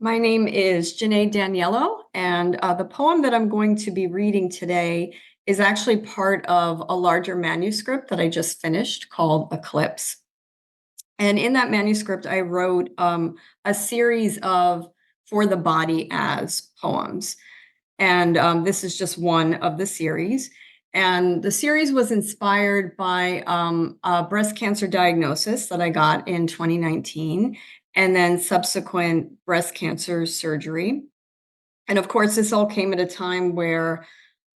My name is Danielo, and the poem that I'm going to be reading today is actually part of a larger manuscript that I just finished called Eclipse. And in that manuscript, I wrote a series of For the Body as poems. And this is just one of the series. And the series was inspired by a breast cancer diagnosis that I got in 2019, and then subsequent breast cancer surgery. And of course, this all came at a time where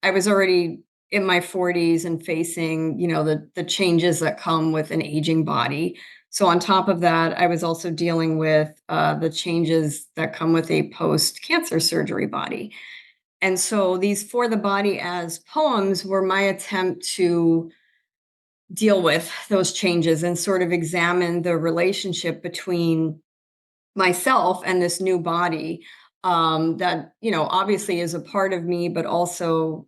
I was already in my 40s and facing, the changes that come with an aging body. So on top of that, I was also dealing with the changes that come with a post-cancer surgery body. And so these For the Body as poems were my attempt to deal with those changes and sort of examine the relationship between myself and this new body that, obviously is a part of me, but also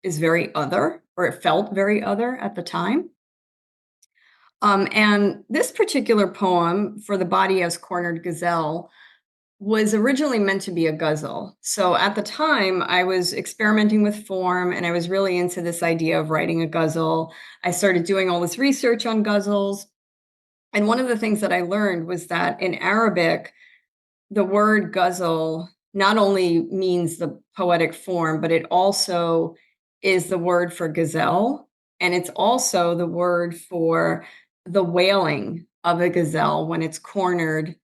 is very other, or it felt very other at the time. And this particular poem, For the Body as Cornered Gazelle, was originally meant to be a ghazal. So at the time, I was experimenting with form and I was really into this idea of writing a ghazal. I started doing all this research on ghazals. And one of the things that I learned was that in Arabic, the word ghazal not only means the poetic form, but it also is the word for gazelle. And it's also the word for the wailing of a gazelle when it's cornered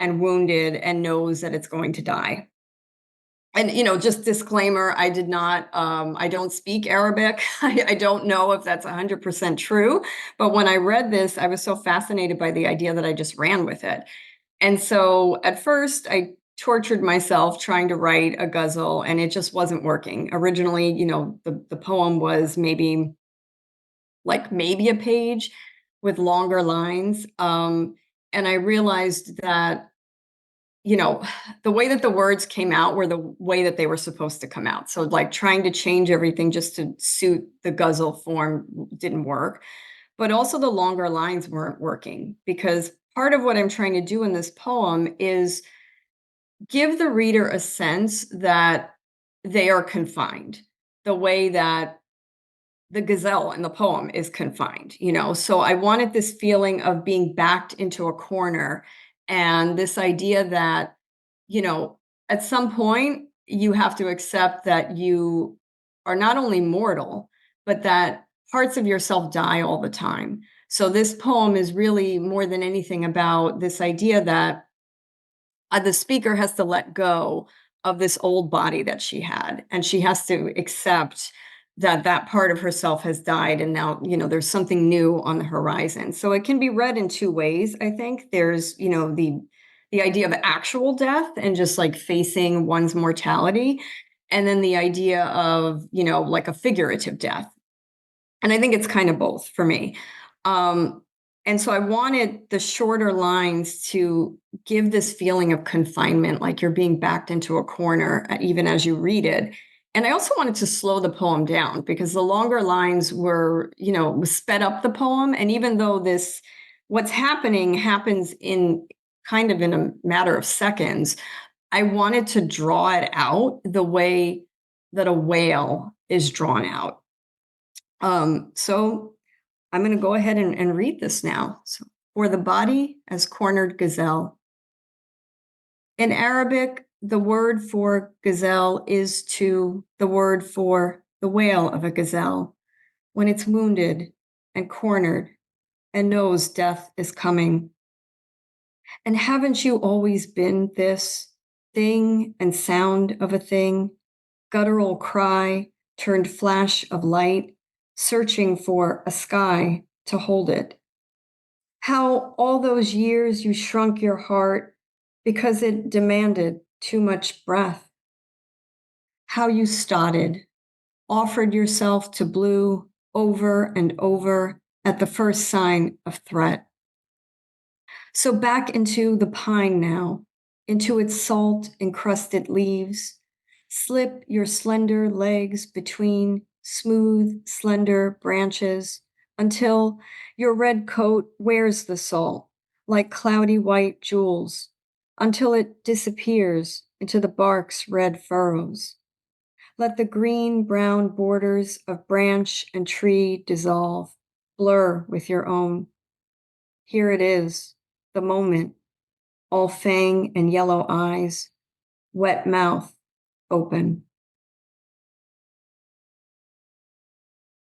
and wounded and knows that it's going to die. And just disclaimer, I don't speak Arabic. I don't know if that's 100% true, but when I read this, I was so fascinated by the idea that I just ran with it. And so at first I tortured myself trying to write a ghazal, and it just wasn't working. Originally, the poem was maybe a page with longer lines. And I realized that the way that the words came out were the way that they were supposed to come out. So like trying to change everything just to suit the ghazal form didn't work. But also the longer lines weren't working, because part of what I'm trying to do in this poem is give the reader a sense that they are confined the way that the gazelle in the poem is confined. So I wanted this feeling of being backed into a corner, and this idea that, you know, at some point you have to accept that you are not only mortal, but that parts of yourself die all the time. So this poem is really more than anything about this idea that the speaker has to let go of this old body that she had, and she has to accept that that part of herself has died, and now there's something new on the horizon. So it can be read in two ways. I think there's the idea of actual death and just like facing one's mortality, and then the idea of like a figurative death. And I think it's kind of both for me. Um, and so I wanted the shorter lines to give this feeling of confinement, like you're being backed into a corner, even as you read it. And I also wanted to slow the poem down, because the longer lines were, sped up the poem. And even though what's happening happens in kind of in a matter of seconds, I wanted to draw it out the way that a whale is drawn out. So I'm going to go ahead and read this now. So, For the Body as Cornered Gazelle. In Arabic, the word for gazelle is to the word for the wail of a gazelle when it's wounded and cornered and knows death is coming. And haven't you always been this thing and sound of a thing, guttural cry turned flash of light, searching for a sky to hold it? How all those years you shrunk your heart because it demanded too much breath. How you started, offered yourself to blue over and over at the first sign of threat. So back into the pine now, into its salt encrusted leaves. Slip your slender legs between smooth, slender branches until your red coat wears the salt like cloudy white jewels, until it disappears into the bark's red furrows. Let the green-brown borders of branch and tree dissolve, blur with your own. Here it is, the moment, all fang and yellow eyes, wet mouth open.